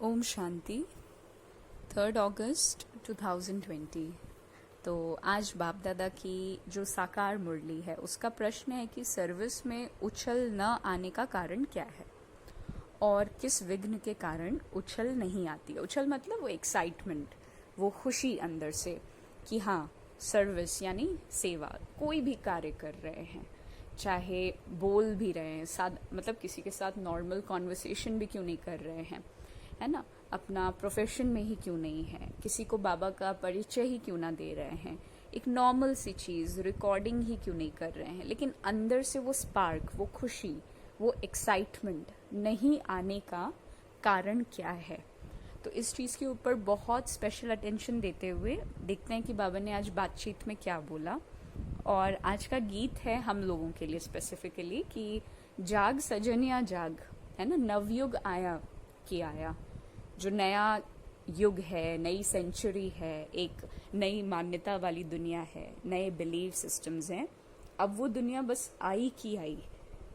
ओम शांति। 3 अगस्त 2020। तो आज बाप दादा की जो साकार मुरली है उसका प्रश्न है कि सर्विस में उछल न आने का कारण क्या है और किस विघ्न के कारण उछल नहीं आती है। उछल मतलब वो एक्साइटमेंट, वो खुशी अंदर से कि हाँ, सर्विस यानी सेवा, कोई भी कार्य कर रहे हैं, चाहे बोल भी रहे हैं, साथ मतलब किसी के साथ नॉर्मल कॉन्वर्सेशन भी क्यों नहीं कर रहे हैं, है ना, अपना प्रोफेशन में ही क्यों नहीं है, किसी को बाबा का परिचय ही क्यों ना दे रहे हैं, एक नॉर्मल सी चीज़ रिकॉर्डिंग ही क्यों नहीं कर रहे हैं, लेकिन अंदर से वो स्पार्क, वो खुशी, वो एक्साइटमेंट नहीं आने का कारण क्या है। तो इस चीज़ के ऊपर बहुत स्पेशल अटेंशन देते हुए देखते हैं कि बाबा ने आज बातचीत में क्या बोला। और आज का गीत है हम लोगों के लिए स्पेसिफिकली कि जाग सजनिया जाग, है ना, नवयुग आया कि आया, जो नया युग है, नई सेंचुरी है, एक नई मान्यता वाली दुनिया है, नए बिलीव सिस्टम्स हैं। अब वो दुनिया बस आई की आई,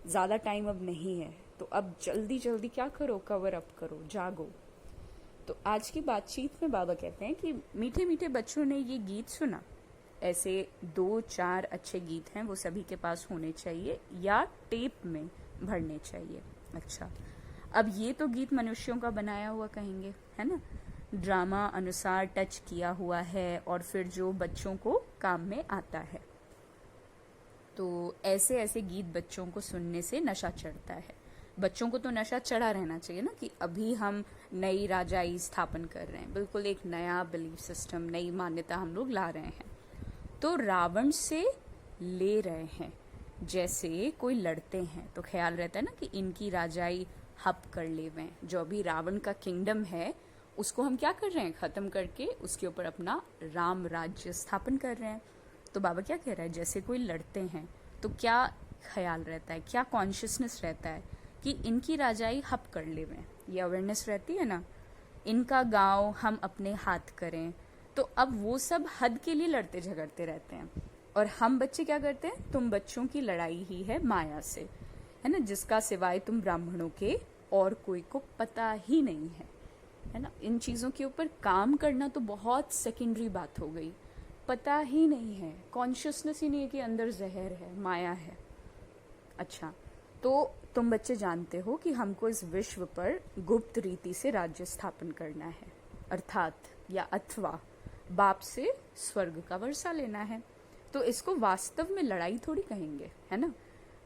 ज़्यादा टाइम अब नहीं है, तो अब जल्दी जल्दी क्या करो, कवर अप करो, जागो। तो आज की बातचीत में बाबा कहते हैं कि मीठे मीठे बच्चों ने ये गीत सुना, ऐसे 2-4 अच्छे गीत हैं, वो सभी के पास होने चाहिए या टेप में भरने चाहिए। अच्छा, अब ये तो गीत मनुष्यों का बनाया हुआ कहेंगे, है ना, ड्रामा अनुसार टच किया हुआ है और फिर जो बच्चों को काम में आता है। तो ऐसे ऐसे गीत बच्चों को सुनने से नशा चढ़ता है। बच्चों को तो नशा चढ़ा रहना चाहिए ना, कि अभी हम नई राजाई स्थापन कर रहे हैं, बिल्कुल एक नया बिलीफ सिस्टम, नई मान्यता हम लोग ला रहे हैं। तो रावण से ले रहे हैं, जैसे कोई लड़ते हैं तो ख्याल रहता है ना कि इनकी राजाई हप कर ले हुए। जो अभी रावण का किंगडम है उसको हम क्या कर रहे हैं, खत्म करके उसके ऊपर अपना राम राज्य स्थापन कर रहे हैं। तो बाबा क्या कह रहा है, जैसे कोई लड़ते हैं तो क्या ख्याल रहता है, क्या कॉन्शियसनेस रहता है कि इनकी राजाई हप कर ले हुए, ये अवेयरनेस रहती है ना, इनका गांव हम अपने हाथ करें। तो अब वो सब हद के लिए लड़ते झगड़ते रहते हैं और हम बच्चे क्या करते हैं, तुम बच्चों की लड़ाई ही है माया से, है ना, जिसका सिवाय तुम ब्राह्मणों के और कोई को पता ही नहीं है ना। इन चीज़ों के ऊपर काम करना तो बहुत सेकेंडरी बात हो गई, पता ही नहीं है, कॉन्शियसनेस ही नहीं है कि अंदर जहर है, माया है। अच्छा, तो तुम बच्चे जानते हो कि हमको इस विश्व पर गुप्त रीति से राज्य स्थापन करना है, अर्थात या अथवा बाप से स्वर्ग का वर्षा लेना है। तो इसको वास्तव में लड़ाई थोड़ी कहेंगे, है ना।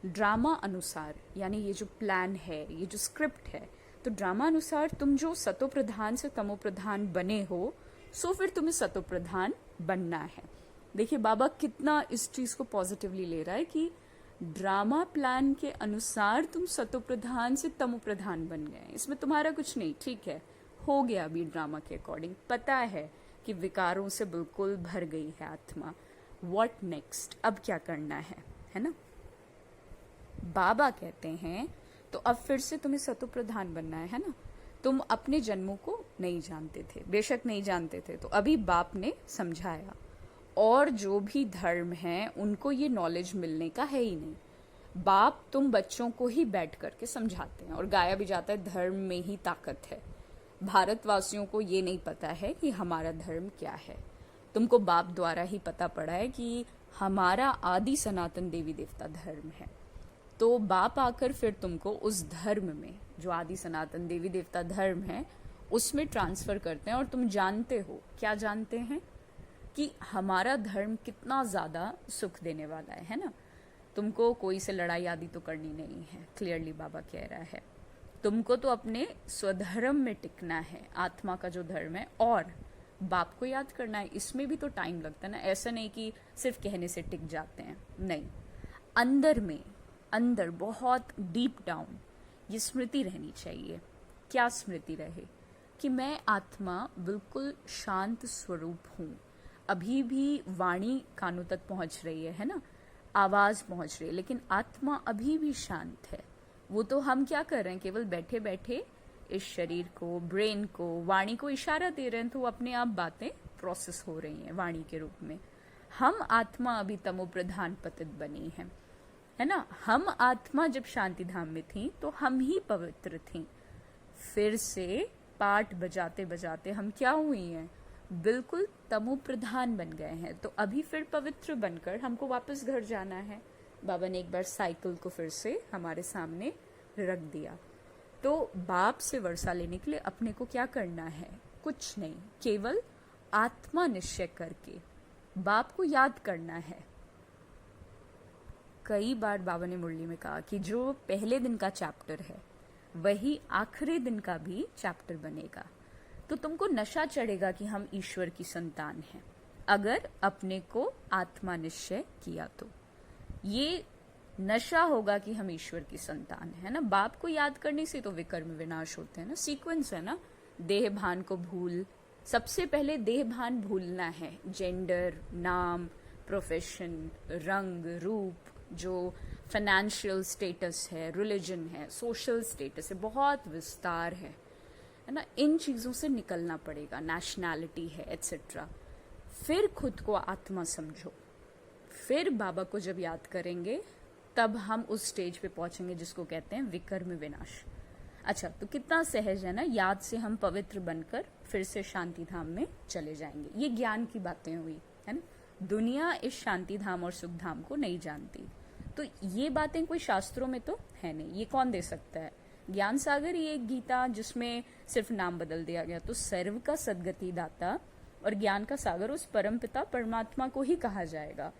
ड्रामा अनुसार यानी ये जो प्लान है, ये जो स्क्रिप्ट है, तो ड्रामा अनुसार तुम जो सतो प्रधान से तमो प्रधान बने हो, सो फिर तुम्हें सतो प्रधान बनना है। देखिए बाबा कितना इस चीज को पॉजिटिवली ले रहा है कि ड्रामा प्लान के अनुसार तुम सतो प्रधान से तमो प्रधान बन गए, इसमें तुम्हारा कुछ नहीं, ठीक है, हो गया अभी ड्रामा के अकॉर्डिंग, पता है कि विकारों से बिल्कुल भर गई है आत्मा। व्हाट नेक्स्ट, अब क्या करना है ना। बाबा कहते हैं तो अब फिर से तुम्हें सतो प्रधान बनना है ना। तुम अपने जन्मों को नहीं जानते थे, बेशक नहीं जानते थे, तो अभी बाप ने समझाया, और जो भी धर्म है उनको ये नॉलेज मिलने का है ही नहीं। बाप तुम बच्चों को ही बैठ करके समझाते हैं, और गाया भी जाता है धर्म में ही ताकत है। भारतवासियों को ये नहीं पता है कि हमारा धर्म क्या है, तुमको बाप द्वारा ही पता पड़ा है कि हमारा आदि सनातन देवी देवता धर्म है। तो बाप आकर फिर तुमको उस धर्म में, जो आदि सनातन देवी देवता धर्म है, उसमें ट्रांसफर करते हैं, और तुम जानते हो, क्या जानते हैं, कि हमारा धर्म कितना ज्यादा सुख देने वाला है ना। तुमको कोई से लड़ाई आदि तो करनी नहीं है, क्लियरली बाबा कह रहा है। तुमको तो अपने स्वधर्म में टिकना है, आत्मा का जो धर्म है, और बाप को याद करना है। इसमें भी तो टाइम लगता है ना, ऐसा नहीं कि सिर्फ कहने से टिक जाते हैं, नहीं, अंदर में, अंदर बहुत डीप डाउन ये स्मृति रहनी चाहिए। क्या स्मृति रहे, कि मैं आत्मा बिल्कुल शांत स्वरूप हूँ। अभी भी वाणी कानों तक पहुंच रही है ना, आवाज पहुंच रही है, लेकिन आत्मा अभी भी शांत है। वो तो हम क्या कर रहे हैं, केवल बैठे बैठे इस शरीर को, ब्रेन को, वाणी को इशारा दे रहे हैं, तो अपने आप बातें प्रोसेस हो रही हैं वाणी के रूप में। हम आत्मा अभी तमो प्रधान पतित बनी है ना। हम आत्मा जब शांति धाम में थी तो हम ही पवित्र थी, फिर से पाठ बजाते बजाते हम क्या हुई हैं, बिल्कुल तमो प्रधान बन गए हैं। तो अभी फिर पवित्र बनकर हमको वापस घर जाना है। बाबा ने एक बार साइकिल को फिर से हमारे सामने रख दिया। तो बाप से वर्षा लेने के लिए अपने को क्या करना है, कुछ नहीं, केवल आत्मा निश्चय करके बाप को याद करना है। कई बार बाबा ने मुरली में कहा कि जो पहले दिन का चैप्टर है वही आखिरी दिन का भी चैप्टर बनेगा। तो तुमको नशा चढ़ेगा कि हम ईश्वर की संतान हैं, अगर अपने को आत्मा निश्चय किया तो ये नशा होगा कि हम ईश्वर की संतान है ना। बाप को याद करने से तो विकर्म विनाश होते हैं ना, सीक्वेंस है ना। देह भान को भूल, सबसे पहले देह भान भूलना है। जेंडर, नाम, प्रोफेशन, रंग, रूप, जो फाइनेंशियल स्टेटस है, रिलीजन है, सोशल स्टेटस है, बहुत विस्तार है ना। इन चीजों से निकलना पड़ेगा, नेशनैलिटी है एटसेट्रा। फिर खुद को आत्मा समझो, फिर बाबा को जब याद करेंगे तब हम उस स्टेज पे पहुंचेंगे जिसको कहते हैं विकर्म विनाश। अच्छा, तो कितना सहज है ना, याद से हम पवित्र बनकर फिर से शांति धाम में चले जाएंगे। ये ज्ञान की बातें हुई है ना। दुनिया इस शांति धाम और सुख धाम को नहीं जानती, तो ये बातें कोई शास्त्रों में तो है नहीं, ये कौन दे सकता है। ज्ञान सागर ये एक गीता जिसमें सिर्फ नाम बदल दिया गया। तो सर्व का सदगति दाता और ज्ञान का सागर उस परम पिता परमात्मा को ही कहा जाएगा,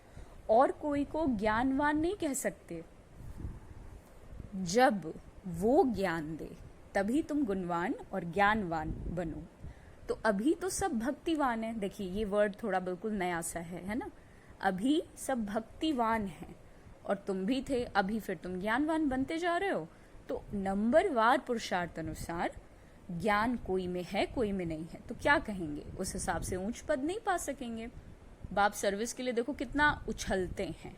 और कोई को ज्ञानवान नहीं कह सकते। जब वो ज्ञान दे तभी तुम गुणवान और ज्ञानवान बनो। तो अभी तो सब भक्तिवान है। देखिए ये वर्ड थोड़ा बिल्कुल नया सा है ना। अभी सब भक्तिवान हैं और तुम भी थे, अभी फिर तुम ज्ञानवान बनते जा रहे हो। तो नंबरवार पुरुषार्थ अनुसार ज्ञान कोई में है, कोई में नहीं है, तो क्या कहेंगे, उस हिसाब से ऊंच पद नहीं पा सकेंगे। बाप सर्विस के लिए देखो कितना उछलते हैं।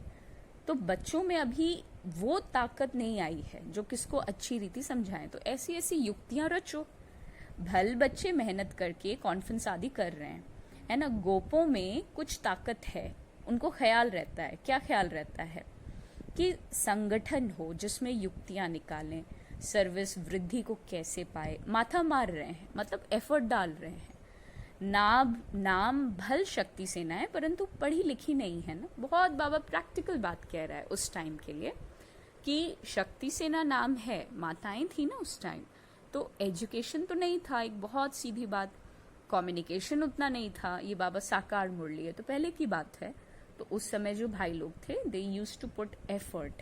तो बच्चों में अभी वो ताकत नहीं आई है जो किसको अच्छी रीति समझाएं। तो ऐसी ऐसी युक्तियां रचो। भल बच्चे मेहनत करके कॉन्फ्रेंस आदि कर रहे हैं, है ना। गोपों में कुछ ताकत है, उनको ख्याल रहता है। क्या ख्याल रहता है कि संगठन हो जिसमें युक्तियां निकालें, सर्विस वृद्धि को कैसे पाए। माथा मार रहे हैं, मतलब एफर्ट डाल रहे हैं। नाम भल शक्ति सेना है, परंतु पढ़ी लिखी नहीं है ना। बहुत बाबा प्रैक्टिकल बात कह रहा है उस टाइम के लिए कि शक्ति सेना नाम है, माताएं थी ना उस टाइम, तो एजुकेशन तो नहीं था, एक बहुत सीधी बात। कम्युनिकेशन उतना नहीं था। ये बाबा साकार मुरली है तो पहले की बात है। तो उस समय जो भाई लोग थे, they used to put effort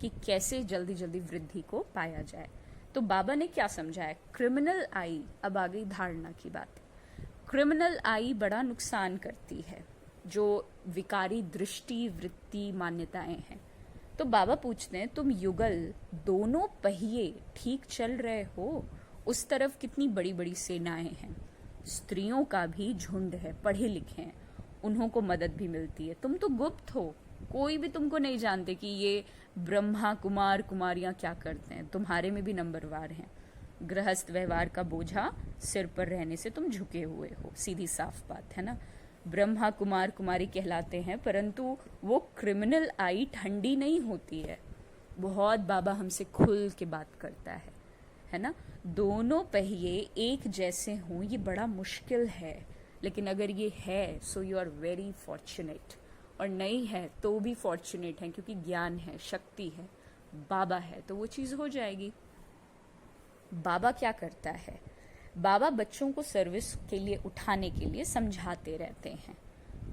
कि कैसे जल्दी जल्दी वृद्धि को पाया जाए। तो बाबा ने क्या समझाया, क्रिमिनल आई। अब आ गई धारणा की बात। क्रिमिनल आई बड़ा नुकसान करती है, जो विकारी दृष्टि, वृत्ति, मान्यताएं हैं। तो बाबा पूछते हैं, तुम युगल दोनों पहिए ठीक चल रहे हो, उस तरफ कितनी बड़ी बड़ी सेनाएं हैं। स्त्रियों का भी झुंड है, पढ़े लिखे हैं, उन्हों को मदद भी मिलती है। तुम तो गुप्त हो, कोई भी तुमको नहीं जानते कि ये ब्रह्मा कुमार कुमारियां क्या करते हैं। तुम्हारे में भी नंबरवार हैं। गृहस्थ व्यवहार का बोझा सिर पर रहने से तुम झुके हुए हो, सीधी साफ बात है ना। ब्रह्मा कुमार कुमारी कहलाते हैं, परंतु वो क्रिमिनल आई ठंडी नहीं होती है। बहुत बाबा हमसे खुल के बात करता है ना। दोनों पहिए एक जैसे हों ये बड़ा मुश्किल है, लेकिन अगर ये है so you are very fortunate, और नहीं है तो भी फॉर्चुनेट है, क्योंकि ज्ञान है, शक्ति है, बाबा है, तो वो चीज हो जाएगी। बाबा क्या करता है, बाबा बच्चों को सर्विस के लिए उठाने के लिए समझाते रहते हैं।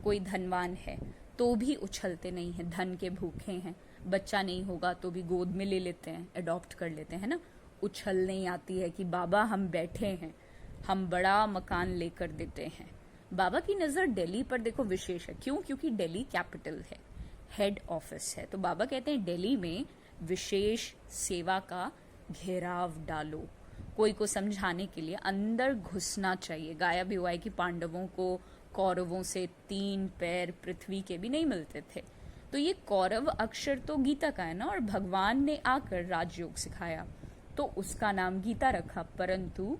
कोई धनवान है तो भी उछलते नहीं है, धन के भूखे हैं। बच्चा नहीं होगा तो भी गोद में ले लेते हैं, अडॉप्ट कर लेते हैं ना। उछल नहीं आती है कि बाबा हम बैठे हैं, हम बड़ा मकान लेकर देते हैं। बाबा की नजर दिल्ली पर देखो विशेष है। क्यों? क्योंकि दिल्ली कैपिटल है, हेड ऑफिस है। तो बाबा कहते हैं दिल्ली में विशेष सेवा का घेराव डालो। कोई को समझाने के लिए अंदर घुसना चाहिए। गाया भी हुआ है कि पांडवों को कौरवों से 3 पैर पृथ्वी के भी नहीं मिलते थे। तो ये कौरव अक्षर तो गीता का है ना, और भगवान ने आकर राजयोग सिखाया तो उसका नाम गीता रखा, परंतु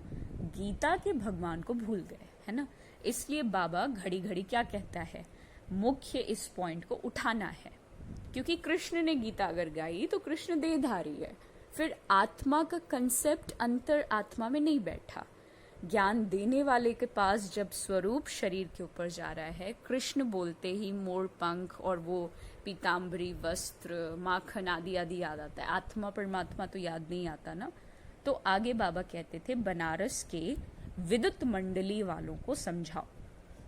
गीता के भगवान को भूल गए, है ना। इसलिए बाबा घड़ी घड़ी क्या कहता है, मुख्य इस पॉइंट को उठाना है। क्योंकि कृष्ण ने गीता अगर गाई तो कृष्ण देहधारी है, फिर आत्मा का कंसेप्ट अंतर आत्मा में नहीं बैठा। ज्ञान देने वाले के पास जब स्वरूप शरीर के ऊपर जा रहा है, कृष्ण बोलते ही मोर पंख और वो पीताम्बरी वस्त्र माखन आदि आदि याद आता है, आत्मा परमात्मा तो याद नहीं आता ना। तो आगे बाबा कहते थे बनारस के विद्युत मंडली वालों को समझाओ,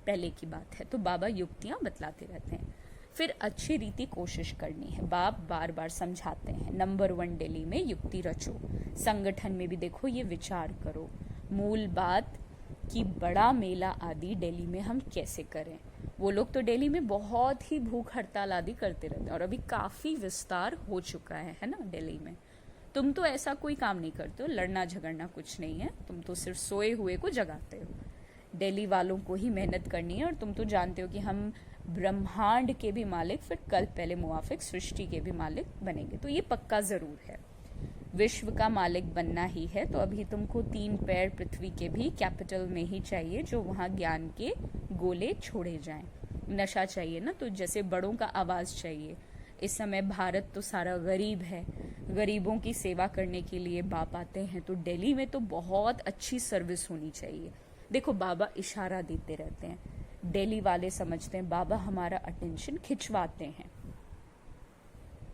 पहले की बात है। तो बाबा युक्तियां बतलाते रहते हैं, फिर अच्छी रीति कोशिश करनी है। बाप बार बार समझाते हैं, नंबर 1 दिल्ली में युक्ति रचो, संगठन में भी देखो ये विचार करो, मूल बात कि बड़ा मेला आदि दिल्ली में हम कैसे करें। वो लोग तो दिल्ली में बहुत ही भूख हड़ताल आदि करते रहते हैं और अभी काफी विस्तार हो चुका है ना दिल्ली में। तुम तो ऐसा कोई काम नहीं करते हो, लड़ना झगड़ना कुछ नहीं है, तुम तो सिर्फ सोए हुए को जगाते हो। दिल्ली वालों को ही मेहनत करनी है और तुम तो जानते हो कि हम ब्रह्मांड के भी मालिक, फिर कल पहले मुआफिक सृष्टि के भी मालिक बनेंगे, तो ये पक्का जरूर है। विश्व का मालिक बनना ही है, तो अभी तुमको 3 पैर पृथ्वी के भी कैपिटल में ही चाहिए, जो वहां ज्ञान के गोले छोड़े जाएं। नशा चाहिए ना, तो जैसे बड़ों का आवाज चाहिए। इस समय भारत तो सारा गरीब है, गरीबों की सेवा करने के लिए बाप आते हैं, तो दिल्ली में तो बहुत अच्छी सर्विस होनी चाहिए। देखो बाबा इशारा देते रहते हैं, दिल्ली वाले समझते हैं बाबा हमारा अटेंशन खिंचवाते हैं।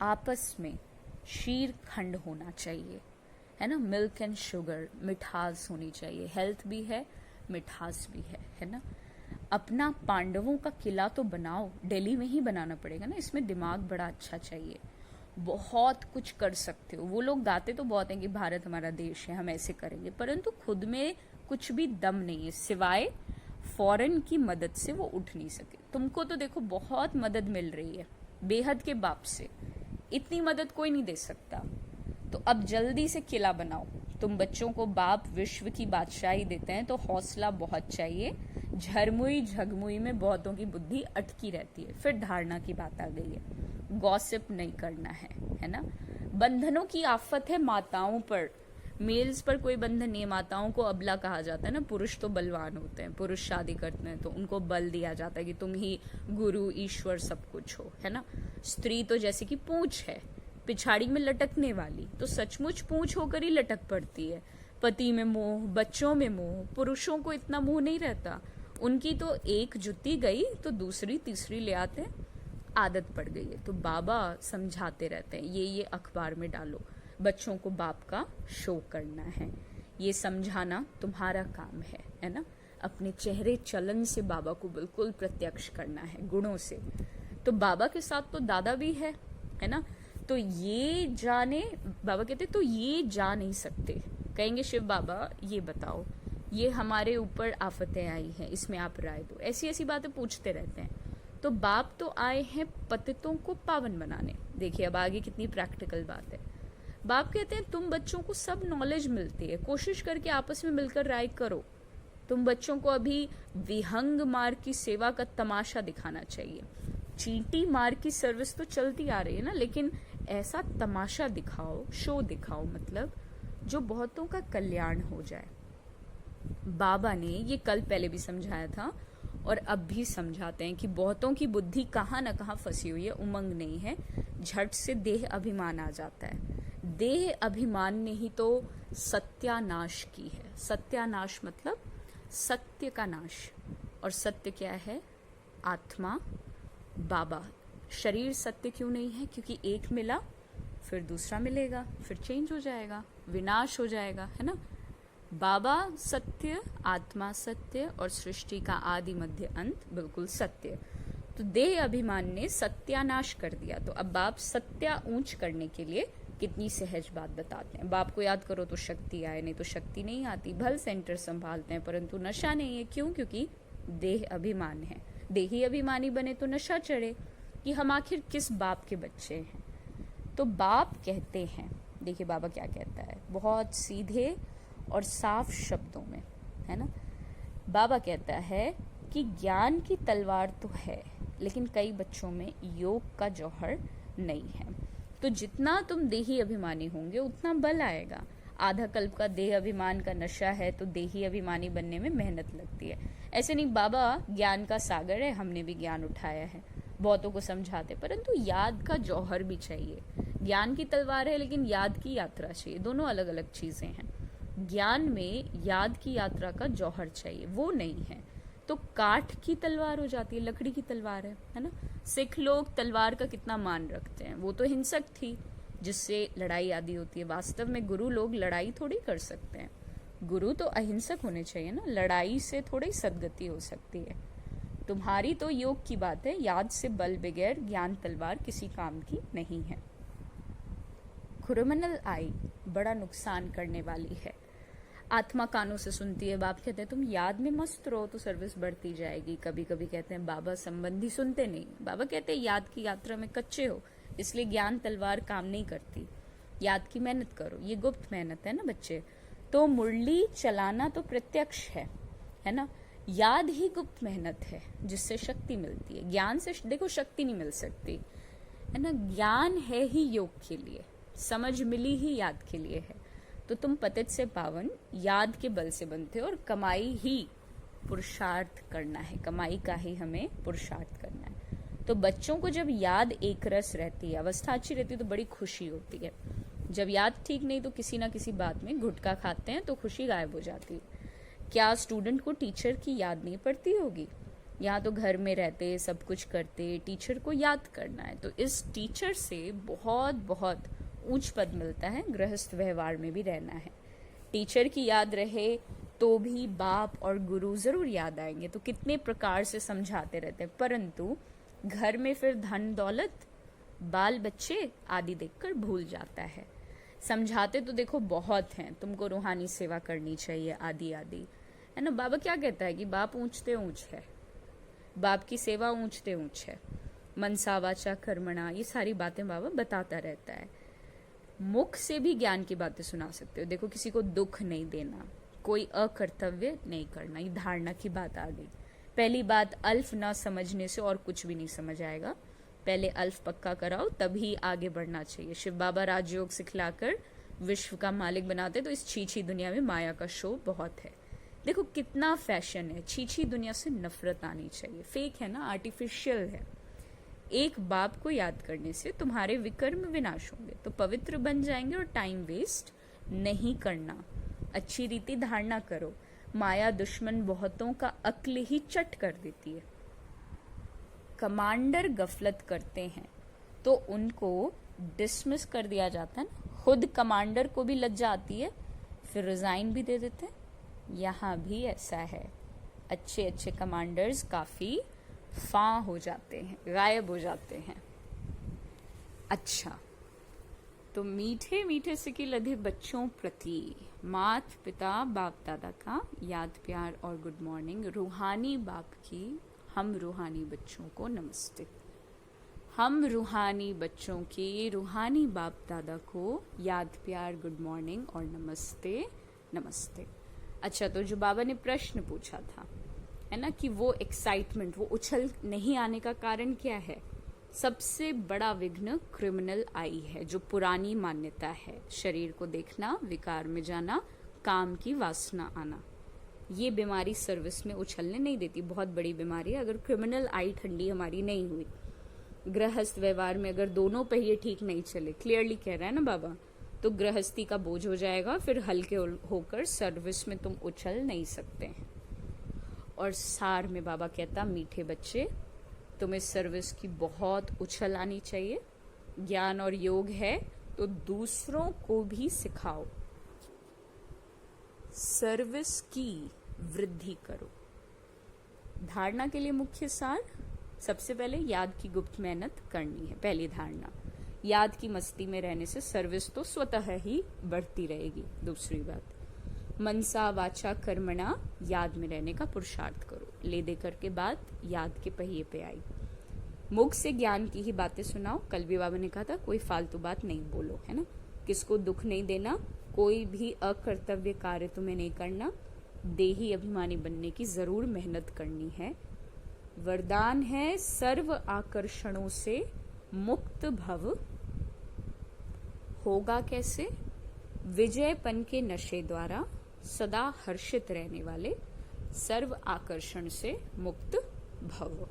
आपस में शीर खंड होना चाहिए, है ना, मिल्क एंड शुगर, मिठास होनी चाहिए, हेल्थ भी है मिठास भी है ना। अपना पांडवों का किला तो बनाओ, दिल्ली में ही बनाना पड़ेगा ना, इसमें दिमाग बड़ा अच्छा चाहिए, बहुत कुछ कर सकते हो। वो लोग गाते तो बहुत हैं कि भारत हमारा देश है, हम ऐसे करेंगे, परंतु खुद में कुछ भी दम नहीं है, सिवाय फॉरेन की मदद से वो उठ नहीं सके। तुमको तो देखो बहुत मदद मिल रही है बेहद के बाप से, इतनी मदद कोई नहीं दे सकता। तो अब जल्दी से किला बनाओ। तुम बच्चों को बाप विश्व की बादशाही देते हैं, तो हौसला बहुत चाहिए। झरमुई झगमुई में बहुतों की बुद्धि अटकी रहती है। फिर धारणा की बात आ गई है, गॉसिप नहीं करना है ना। बंधनों की आफत है माताओं पर, मेल्स पर कोई बंधन नहीं है। माताओं को अबला कहा जाता है ना, पुरुष तो बलवान होते हैं, पुरुष शादी करते हैं तो उनको बल दिया जाता है कि तुम ही गुरु ईश्वर सब कुछ हो, है ना। स्त्री तो जैसे कि पूंछ है, पिछाड़ी में लटकने वाली, तो सचमुच पूंछ होकर ही लटक पड़ती है। पति में मोह, बच्चों में मोह, पुरुषों को इतना मोह नहीं रहता। उनकी तो एक जुती गई तो दूसरी तीसरी ले आते हैं, आदत पड़ गई है। तो बाबा समझाते रहते हैं, ये अखबार में डालो, बच्चों को बाप का शो करना है, ये समझाना तुम्हारा काम है ना। अपने चेहरे चलन से बाबा को बिल्कुल प्रत्यक्ष करना है, गुणों से। तो बाबा के साथ तो दादा भी है ना। तो ये जाने, बाबा कहते तो ये जा नहीं सकते। कहेंगे शिव बाबा ये बताओ, ये हमारे ऊपर आफतें आई हैं, इसमें आप राय दो, ऐसी ऐसी बातें पूछते रहते हैं। तो बाप तो आए हैं पतितों को पावन बनाने। देखिए अब आगे कितनी प्रैक्टिकल बात है। बाप कहते हैं तुम बच्चों को सब नॉलेज मिलती है, कोशिश करके आपस में मिलकर राय करो। तुम बच्चों को अभी विहंग मार्ग की सेवा का तमाशा दिखाना चाहिए। चींटी मार्ग की सर्विस तो चलती आ रही है ना, लेकिन ऐसा तमाशा दिखाओ, शो दिखाओ, मतलब जो बहुतों का कल्याण हो जाए। बाबा ने ये कल पहले भी समझाया था और अब भी समझाते हैं कि बहुतों की बुद्धि कहाँ न कहाँ फंसी हुई है, उमंग नहीं है, झट से देह अभिमान आ जाता है। देह अभिमान ने ही तो सत्यानाश की है। सत्यानाश मतलब सत्य का नाश, और सत्य क्या है? आत्मा, बाबा। शरीर सत्य क्यों नहीं है? क्योंकि एक मिला फिर दूसरा मिलेगा, फिर चेंज हो जाएगा, विनाश हो जाएगा, है ना। बाबा सत्य, आत्मा सत्य, और सृष्टि का आदि मध्य अंत बिल्कुल सत्य। तो देह अभिमान ने सत्यानाश कर दिया। तो अब बाप सत्या ऊंच करने के लिए कितनी सहज बात बताते हैं। बाप को याद करो तो शक्ति आए, नहीं तो शक्ति नहीं आती। भल सेंटर संभालते हैं परंतु नशा नहीं है। क्यों? क्योंकि देह अभिमान है। देही अभिमानी बने तो नशा चढ़े कि हम आखिर किस बाप के बच्चे हैं। तो बाप कहते हैं, देखिए बाबा क्या कहता है बहुत सीधे और साफ शब्दों में, है ना। बाबा कहता है कि ज्ञान की तलवार तो है, लेकिन कई बच्चों में योग का जौहर नहीं है। तो जितना तुम देही अभिमानी होंगे उतना बल आएगा। आधा कल्प का देह अभिमान का नशा है तो देही अभिमानी बनने में मेहनत लगती है। ऐसे नहीं, बाबा ज्ञान का सागर है, हमने भी ज्ञान उठाया है, बहुतों को समझाते, परंतु याद का जौहर भी चाहिए। ज्ञान की तलवार है लेकिन याद की यात्रा चाहिए, दोनों अलग अलग चीजें हैं। ज्ञान में याद की यात्रा का जौहर चाहिए, वो नहीं है तो काठ की तलवार हो जाती है, लकड़ी की तलवार है ना। सिख लोग तलवार का कितना मान रखते हैं, वो तो हिंसक थी जिससे लड़ाई आदि होती है। वास्तव में गुरु लोग लड़ाई थोड़ी कर सकते हैं, गुरु तो अहिंसक होने चाहिए ना, लड़ाई से थोड़ी सदगति हो सकती है। तुम्हारी तो योग की बात है, याद से बल बगैर ज्ञान तलवार किसी काम की नहीं है। क्रिमिनल आई बड़ा नुकसान करने वाली है, आत्मा कानों से सुनती है। बाप कहते हैं तुम याद में मस्त रहो तो सर्विस बढ़ती जाएगी। कभी कभी कहते हैं बाबा संबंधी सुनते नहीं, बाबा कहते हैं याद की यात्रा में कच्चे हो इसलिए ज्ञान तलवार काम नहीं करती, याद की मेहनत करो, ये गुप्त मेहनत है ना बच्चे। तो मुरली चलाना तो प्रत्यक्ष है ना, याद ही गुप्त मेहनत है जिससे शक्ति मिलती है। ज्ञान से देखो शक्ति नहीं मिल सकती है ना, ज्ञान है ही योग के लिए, समझ मिली ही याद के लिए है। तो तुम पतित से पावन याद के बल से बनते हो और कमाई ही पुरुषार्थ करना है, कमाई का ही हमें पुरुषार्थ करना है। तो बच्चों को जब याद एक रस रहती है, अवस्था अच्छी रहती है तो बड़ी खुशी होती है। जब याद ठीक नहीं तो किसी ना किसी बात में गुटखा खाते हैं तो खुशी गायब हो जाती है। क्या स्टूडेंट को टीचर की याद नहीं पड़ती होगी? यहाँ तो घर में रहते सब कुछ करते, टीचर को याद करना है तो इस टीचर से बहुत बहुत ऊंच पद मिलता है, गृहस्थ व्यवहार में भी रहना है। टीचर की याद रहे तो भी बाप और गुरु जरूर याद आएंगे, तो कितने प्रकार से समझाते रहते हैं, परंतु घर में फिर धन दौलत बाल बच्चे आदि देखकर भूल जाता है। समझाते तो देखो बहुत हैं, तुमको रूहानी सेवा करनी चाहिए आदि आदि, है ना। बाबा क्या कहता है कि बाप ऊंचते ऊंच है, बाप की सेवा ऊंचते ऊंच है, मनसा वाचा कर्मणा, ये सारी बातें बाबा बताता रहता है। मुख से भी ज्ञान की बातें सुना सकते हो। देखो किसी को दुख नहीं देना, कोई अकर्तव्य नहीं करना, ये धारणा की बात आ गई। पहली बात, अल्फ ना समझने से और कुछ भी नहीं समझ आएगा, पहले अल्फ पक्का कराओ तभी आगे बढ़ना चाहिए। शिव बाबा राजयोग सिखलाकर विश्व का मालिक बनाते तो इस छीछी दुनिया में माया का शो बहुत है। देखो कितना फैशन है, छीछी दुनिया से नफरत आनी चाहिए, फेक है ना, आर्टिफिशियल है। एक बाप को याद करने से तुम्हारे विकर्म विनाश होंगे, तो पवित्र बन जाएंगे और टाइम वेस्ट नहीं करना, अच्छी रीति धारणा करो। माया दुश्मन बहुतों का अक्ल ही चट कर देती है। कमांडर गफलत करते हैं तो उनको डिसमिस कर दिया जाता है ना, खुद कमांडर को भी लज्जा आती है फिर रिजाइन भी दे देते हैं। यहाँ भी ऐसा है, अच्छे अच्छे कमांडर्स काफी फां हो जाते हैं, गायब हो जाते हैं। अच्छा, तो मीठे मीठे से की लधे बच्चों प्रति मात पिता बाप दादा का याद प्यार और गुड मॉर्निंग। रूहानी बाप की हम रूहानी बच्चों को नमस्ते। हम रूहानी बच्चों की रूहानी बाप दादा को याद प्यार गुड मॉर्निंग और नमस्ते नमस्ते। अच्छा, तो जो बाबा ने प्रश्न पूछा था है ना कि वो एक्साइटमेंट, वो उछल नहीं आने का कारण क्या है? सबसे बड़ा विघ्न क्रिमिनल आई है, जो पुरानी मान्यता है, शरीर को देखना, विकार में जाना, काम की वासना आना। ये बीमारी सर्विस में उछलने नहीं देती, बहुत बड़ी बीमारी है। अगर क्रिमिनल आई ठंडी हमारी नहीं हुई, गृहस्थ व्यवहार में अगर दोनों पहिए ठीक नहीं चले, क्लियरली कह रहा है ना बाबा, तो गृहस्थी का बोझ हो जाएगा, फिर हल्के होकर सर्विस में तुम उछल नहीं सकते हैं। और सार में बाबा कहता, मीठे बच्चे तुम्हें सर्विस की बहुत उछल आनी चाहिए। ज्ञान और योग है तो दूसरों को भी सिखाओ, सर्विस की वृद्धि करो। धारणा के लिए मुख्य सार, सबसे पहले याद की गुप्त मेहनत करनी है, पहली धारणा। याद की मस्ती में रहने से सर्विस तो स्वतः ही बढ़ती रहेगी। दूसरी बात, मनसा वाचा कर्मणा, याद में रहने का पुरुषार्थ करो। ले दे करके बात याद के पहिए पे आई। मुख से ज्ञान की ही बातें सुनाओ। कल भी बाबा ने कहा था कोई फालतू बात नहीं बोलो, है ना। किसको दुख नहीं देना, कोई भी अकर्तव्य कार्य तुम्हें नहीं करना, देही अभिमानी बनने की जरूर मेहनत करनी है। वरदान है सर्व आकर्षणों से मुक्त भव। होगा कैसे? विजयपन के नशे द्वारा सदा हर्षित रहने वाले, सर्व आकर्षण से मुक्त भव।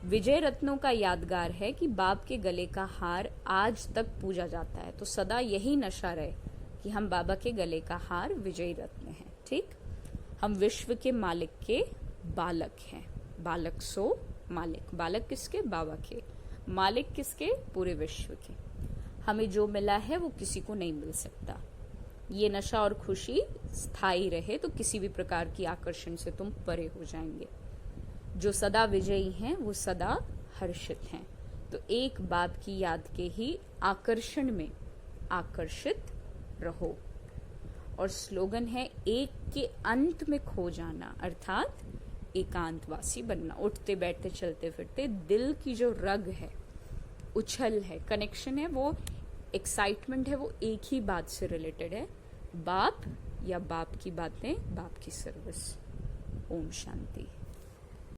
विजय रत्नों का यादगार है कि बाप के गले का हार आज तक पूजा जाता है, तो सदा यही नशा रहे कि हम बाबा के गले का हार विजयी रत्न हैं। ठीक, हम विश्व के मालिक के बालक हैं। बालक सो मालिक, बालक किसके? बाबा के। मालिक किसके? पूरे विश्व के। हमें जो मिला है वो किसी को नहीं मिल सकता। ये नशा और खुशी स्थायी रहे तो किसी भी प्रकार की आकर्षण से तुम परे हो जाएंगे। जो सदा विजयी हैं वो सदा हर्षित हैं। तो एक बात की याद के ही आकर्षण में आकर्षित रहो। और स्लोगन है एक के अंत में खो जाना, अर्थात एकांतवासी बनना। उठते बैठते चलते फिरते दिल की जो रग है, उछल है, कनेक्शन है, वो एक्साइटमेंट है, वो एक ही बात से रिलेटेड है, बाप या बाप की बातें, बाप की सर्विस। ओम शांति।